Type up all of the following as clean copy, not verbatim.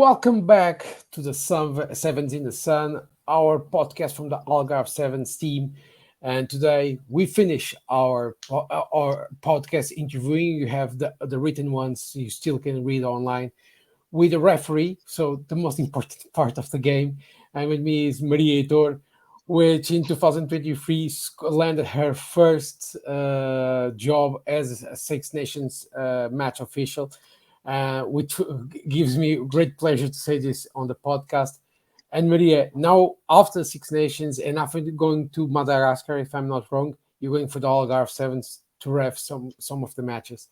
Welcome back to the Sevens in the Sun, our podcast from the Algarve Sevens team. And today we finish our podcast interviewing. You have the written ones you still can read online with a referee. So the most important part of the game. And with me is Maria Heitor, which in 2023 landed her first job as a Six Nations match official, which gives me great pleasure to say this on the podcast. And Maria, now after Six Nations and after going to Madagascar, if I'm not wrong, you're going for the Algarve Sevens to ref some of the matches.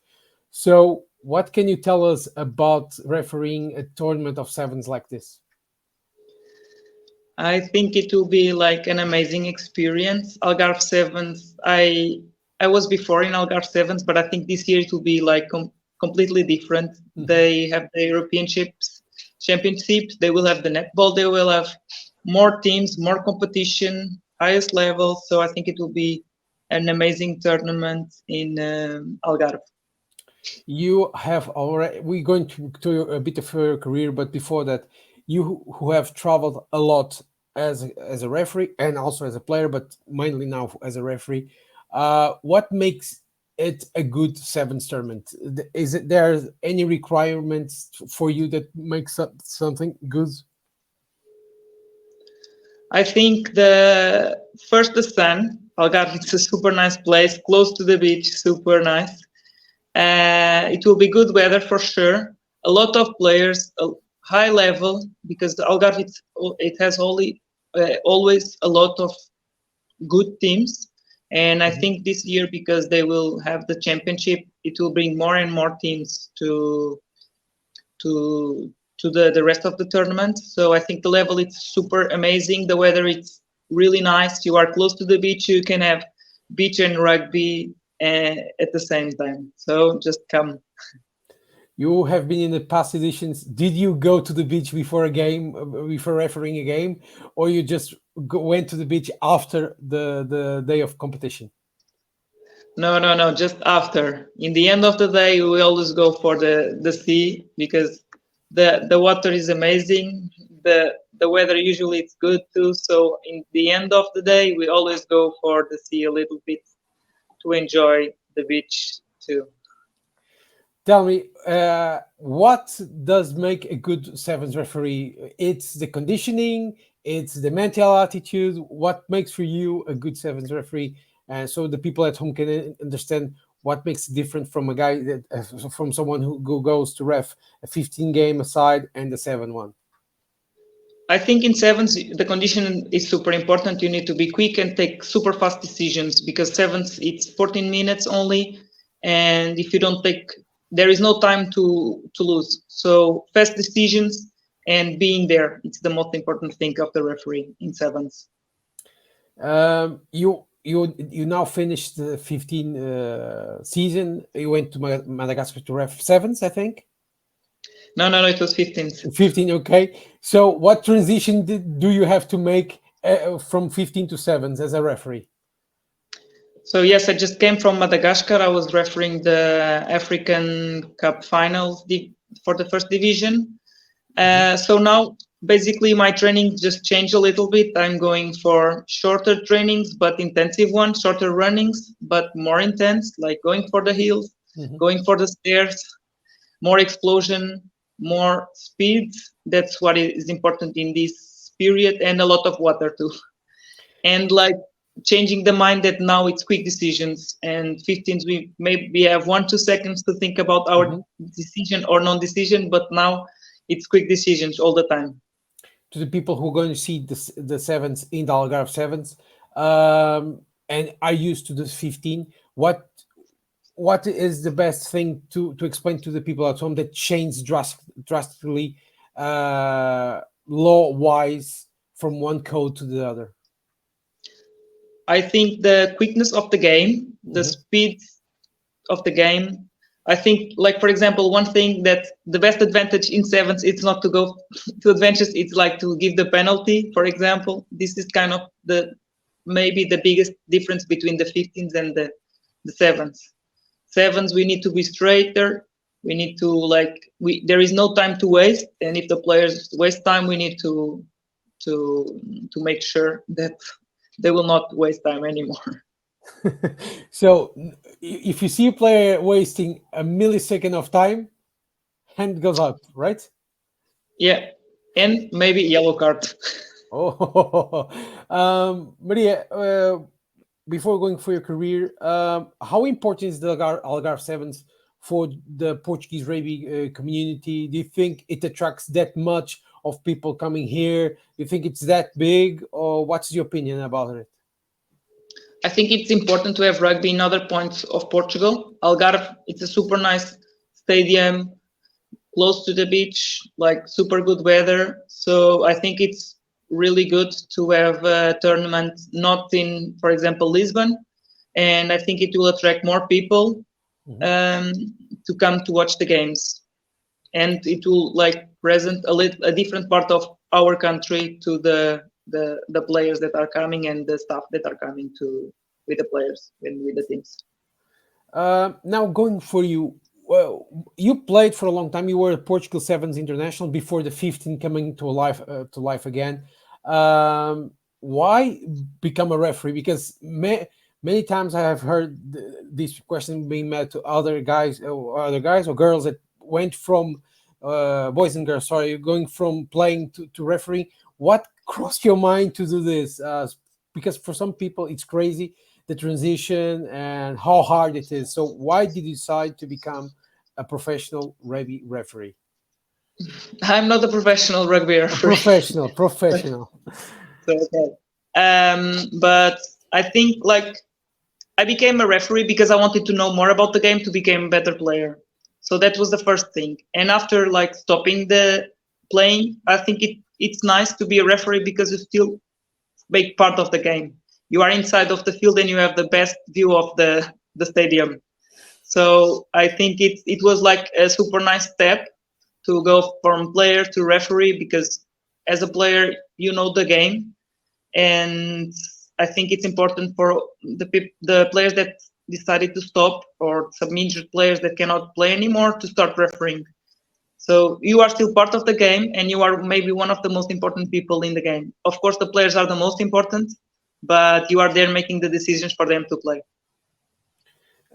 So what can you tell us about refereeing a tournament of sevens like this? I think it will be like an amazing experience. Algarve Sevens, I was before in Algarve Sevens, but I think this year it will be like completely different. Mm-hmm. They have the European Championships. They will have the netball. They will have more teams, more competition, highest level. So I think it will be an amazing tournament in Algarve. You have already. We're going to a bit of your career, but before that, you who have traveled a lot as a referee and also as a player, but mainly now as a referee. What makes it a good sevens tournament? Is it there any requirements for you that makes something good? I think the sun. Algarve, it's a super nice place, close to the beach, super nice. It will be good weather for sure. A lot of players, high level, because the Algarve it has always a lot of good teams. And I think this year, because they will have the championship, it will bring more and more teams to the rest of the tournament. So I think the level is super amazing. The weather is really nice. You are close to the beach. You can have beach and rugby at the same time. So just come. You have been in the past editions. Did you go to the beach before a game, before refereeing a game, or you just went to the beach after the day of competition? No. Just after. In the end of the day, we always go for the sea because the water is amazing. The weather usually it's good too. So in the end of the day, we always go for the sea a little bit to enjoy the beach too. Tell me, what does make a good sevens referee? It's the conditioning, it's the mental attitude. What makes for you a good sevens referee? So the people at home can understand what makes it different from a guy that from someone who goes to ref a 15 game aside and the 7-1. I think in sevens, the condition is super important. You need to be quick and take super fast decisions because sevens, it's 14 minutes only. And if you don't take, there is no time to lose. So fast decisions and being there, it's the most important thing of the referee in sevens. You now finished the 15 season. You went to Madagascar to ref sevens, I think. No, it was 15. 15, okay. So what transition do you have to make from 15 to sevens as a referee? So yes, I just came from Madagascar. I was refereeing the African Cup finals for the first division. So now basically my training just changed a little bit. I'm going for shorter trainings, but intensive ones, shorter runnings, but more intense, like going for the hills, going for the stairs, more explosion, more speed. That's what is important in this period, and a lot of water too. And like changing the mind that now it's quick decisions, and 15s we maybe have 1-2 seconds to think about our decision or non-decision, but now it's quick decisions all the time. To the people who are going to see the sevens in the Algarve sevens and are used to the 15, what is the best thing to explain to the people at home that changed drastically law-wise from one code to the other? I think the quickness of the game, the speed of the game. I think, like, for example, one thing that the best advantage in sevens, it's not to go to advantages, it's like to give the penalty, for example. This is kind of maybe the biggest difference between the 15s and the sevens. Sevens, we need to be straighter, We need to there is no time to waste, and if the players waste time, we need to make sure that they will not waste time anymore. So if you see a player wasting a millisecond of time, hand goes up, right? Yeah, and maybe yellow card. Oh, Maria, before going for your career, how important is the Algarve Sevens for the Portuguese rugby community? Do you think it attracts that much of people coming here? Do you think it's that big, or what's your opinion about it? I think it's important to have rugby in other points of Portugal. Algarve, it's a super nice stadium, close to the beach, like super good weather. So I think it's really good to have a tournament not in, for example, Lisbon, and I think it will attract more people Mhm. um, to come to watch the games, and it will present a different part of our country to the players that are coming and the staff that are coming to with the players and with the teams. Now going for you, well, you played for a long time. You were a Portugal Sevens international before the 15 coming to life again. Why become a referee? Because many times I have heard this question being made to other guys or girls that went from boys and girls. Sorry, going from playing to referee. What crossed your mind to do this? Because for some people it's crazy, the transition and how hard it is. So why did you decide to become a professional rugby referee? I'm not a professional rugby A referee. professional. So, okay. But I think I became a referee because I wanted to know more about the game to become a better player. So that was the first thing. And after stopping the playing, I think it's nice to be a referee because you still make part of the game. You are inside of the field and you have the best view of the stadium. So I think it was like a super nice step to go from player to referee because as a player you know the game, and I think it's important for the players that decided to stop or some injured players that cannot play anymore to start refereeing. So you are still part of the game, and you are maybe one of the most important people in the game. Of course, the players are the most important, but you are there making the decisions for them to play.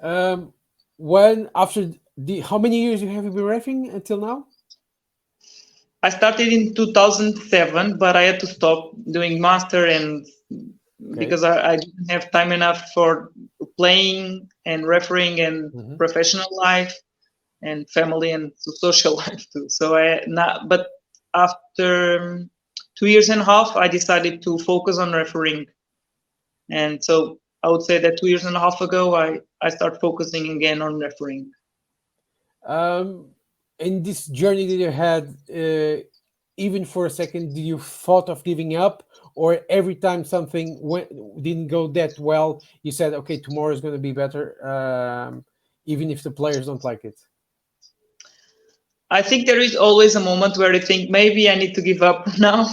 Um, when after the how many years you have been refereeing until now? I started in 2007, but I had to stop doing master and Okay. because I didn't have time enough for playing and refereeing and Mhm. professional life and family and social life too. So but after 2 years and a half, I decided to focus on refereeing, and so I would say that 2 years and a half ago, I started focusing again on refereeing. Um, in this journey that you had, even for a second, did you thought of giving up, or every time something didn't go that well, you said, "Okay, tomorrow is going to be better," even if the players don't like it? I think there is always a moment where you think maybe I need to give up now.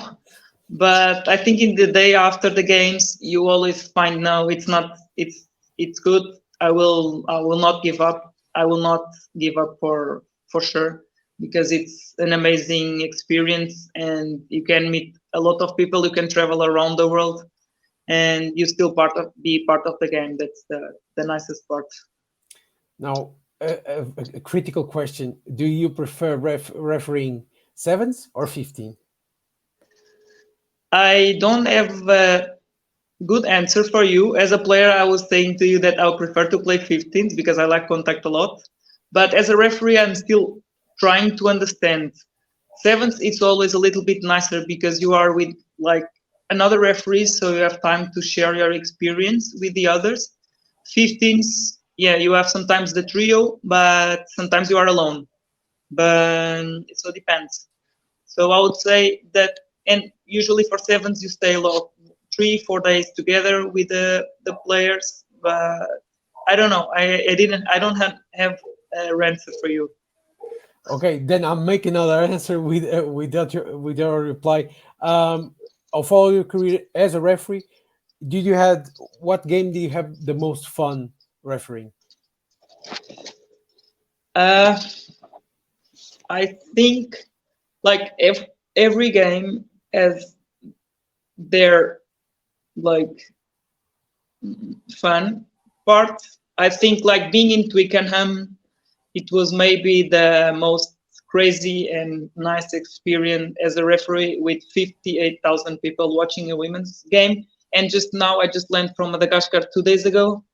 But I think in the day after the games, you always find no, it's not. It's good. I will not give up. I will not give up for sure because it's an amazing experience and you can meet a lot of people. You can travel around the world and you still be part of the game. That's the nicest part. Now, a critical question: do you prefer refereeing sevens or 15? I don't have good answer for you. As a player, I was saying to you that I would prefer to play 15s because I like contact a lot. But as a referee, I'm still trying to understand. Sevens, it's always a little bit nicer because you are with another referee, so you have time to share your experience with the others. 15s, yeah, you have sometimes the trio, but sometimes you are alone. But it so depends. So I would say that, and usually for sevens you stay 3-4 days together with the players. But I don't know. I don't have a answer for you. Okay, then I'll make another answer with your reply. Of all your career as a referee, did you had what game do you have the most fun refereeing? Uh, I think like every game has their like fun part. I think like being in Twickenham, it was maybe the most crazy and nice experience as a referee with 58,000 people watching a women's game. And just now, I just landed from Madagascar 2 days ago,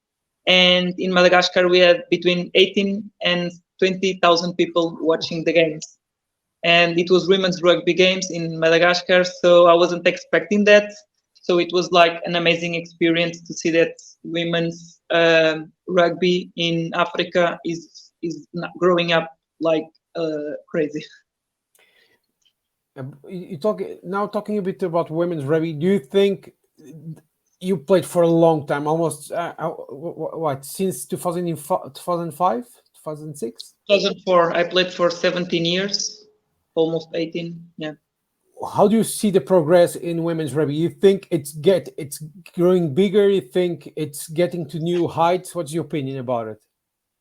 and in Madagascar we had between 18 and 20,000 people watching the games. And it was women's rugby games in Madagascar, so I wasn't expecting that. So it was like an amazing experience to see that women's rugby in Africa is growing up like crazy. You talk now talking a bit about women's rugby. Do you think you played for a long time, almost what since 2005, 2006? 2004, I played for 17 years, almost 18. Yeah. How do you see the progress in women's rugby? You think it's growing bigger? You think it's getting to new heights? What's your opinion about it?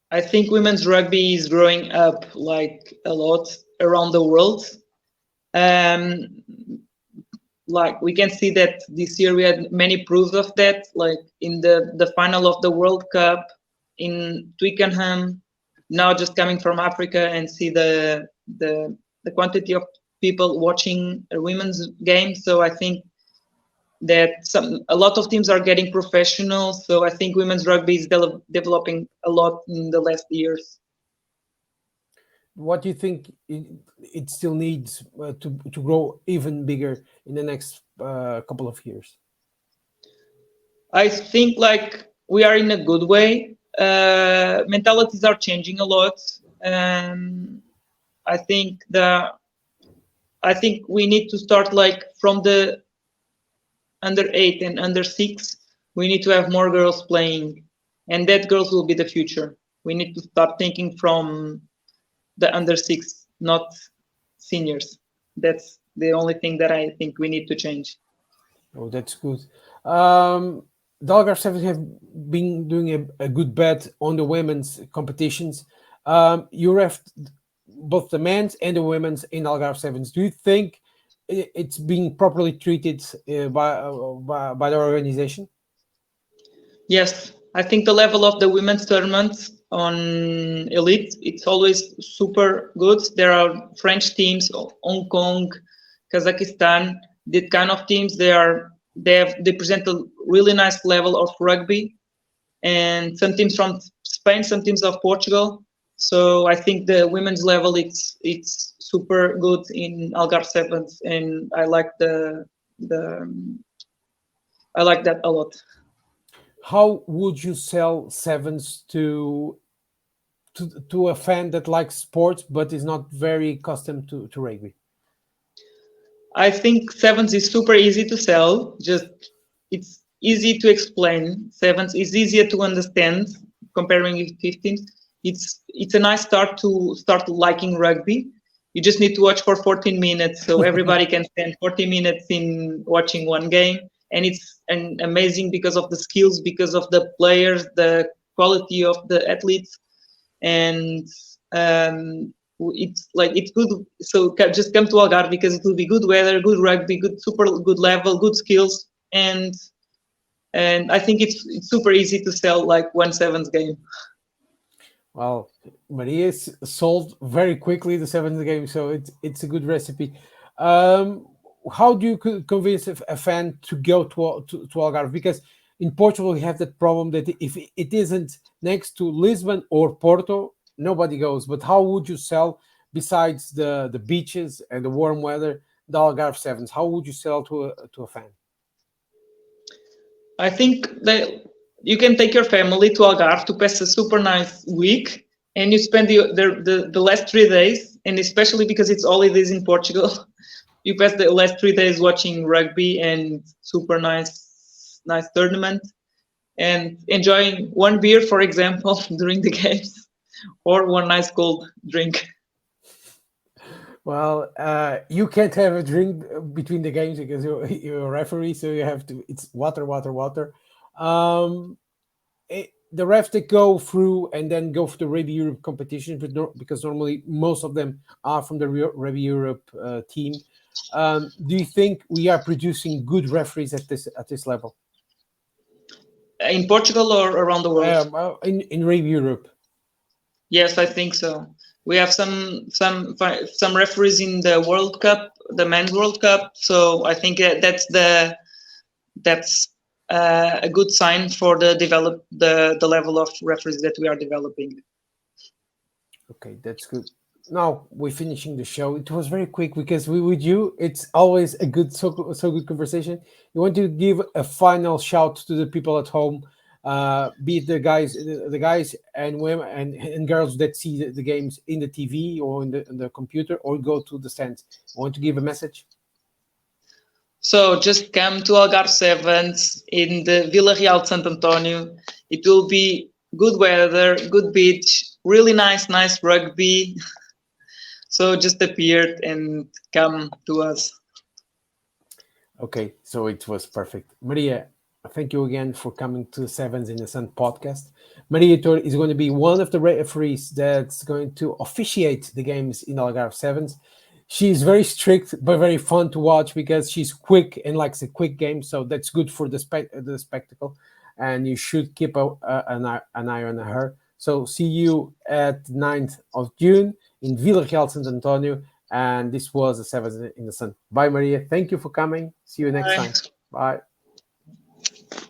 I think women's rugby is growing up like a lot around the world. Um, like we can see that this year we had many proofs of that, like in the final of the World Cup in Twickenham. Now just coming from Africa and see the quantity of people watching a women's game. So I think that a lot of teams are getting professional. So I think women's rugby is developing a lot in the last years. What do you think it still needs to grow even bigger in the next couple of years? I think like we are in a good way. Mentalities are changing a lot. Um, I think we need to start like from the under 8 and under 6. We need to have more girls playing, and that girls will be the future. We need to start thinking from the under 6, not seniors. That's the only thing that I think we need to change. Oh, that's good. The Algarve Sevens have been doing a good bet on the women's competitions. You ref both the men's and the women's in Algarve Sevens. Do you think it's being properly treated by the organization? Yes, I think the level of the women's tournaments on elite, it's always super good. There are French teams, Hong Kong, Kazakhstan, that kind of teams. They present a really nice level of rugby, and some teams from Spain, some teams of Portugal. So I think the women's level it's super good in Algarve Sevens, and the I like that a lot. How would you sell sevens to a fan that likes sports but is not very accustomed to rugby? I think sevens is super easy to sell. Just it's easy to explain. Sevens is easier to understand comparing with 15. It's a nice start to start liking rugby. You just need to watch for 14 minutes, so everybody can spend 40 minutes in watching one game, and it's amazing because of the skills, because of the players, the quality of the athletes, and it's like it's good. So just come to Algarve because it will be good weather, good rugby, good super good level, good skills, and I think it's super easy to sell like 1/7 game. Well, Maria sold very quickly the seventh game, so it's a good recipe. How do you convince a fan to go to Algarve? Because in Portugal we have that problem that if it isn't next to Lisbon or Porto, nobody goes. But how would you sell, besides the beaches and the warm weather, the Algarve Sevens? How would you sell to a fan? I think that you can take your family to Algarve to pass a super nice week, and you spend the last 3 days, and especially because it's holidays in Portugal, you pass the last 3 days watching rugby and super nice tournament, and enjoying one beer, for example, during the games, or one nice cold drink. Well, you can't have a drink between the games because you're a referee, so you have to. It's water, water, water. Um, the refs that go through and then go for the Rugby Europe competition, but because normally most of them are from the Rugby Europe team. Do you think we are producing good referees at this level? In Portugal or around the world? In Rugby Europe. Yes, I think so. We have some referees in the World Cup, the Men's World Cup. So I think that's a good sign for the level of referees that we are developing. Okay, that's good. Now we're finishing the show. It was very quick because with you, it's always a good so good conversation. You want to give a final shout to the people at home, be it the guys and women and girls that see the games in the TV or in the computer or go to the stands. Want to give a message? So just come to Algarve Sevens in the Vila Real de Santo Antonio. It will be good weather, good beach, really nice rugby. So just appear and come to us. Okay, so it was perfect. Maria, thank you again for coming to the Sevens in the Sun podcast. Maria Heitor is going to be one of the referees that's going to officiate the games in Algarve Sevens. She's very strict, but very fun to watch because she's quick and likes a quick game. So that's good for the spectacle. And you should keep an eye on her. So see you at 9th of June in Vila Real Sant Antonio. And this was the Sevens in the Sun. Bye, Maria. Thank you for coming. See you next time. Bye.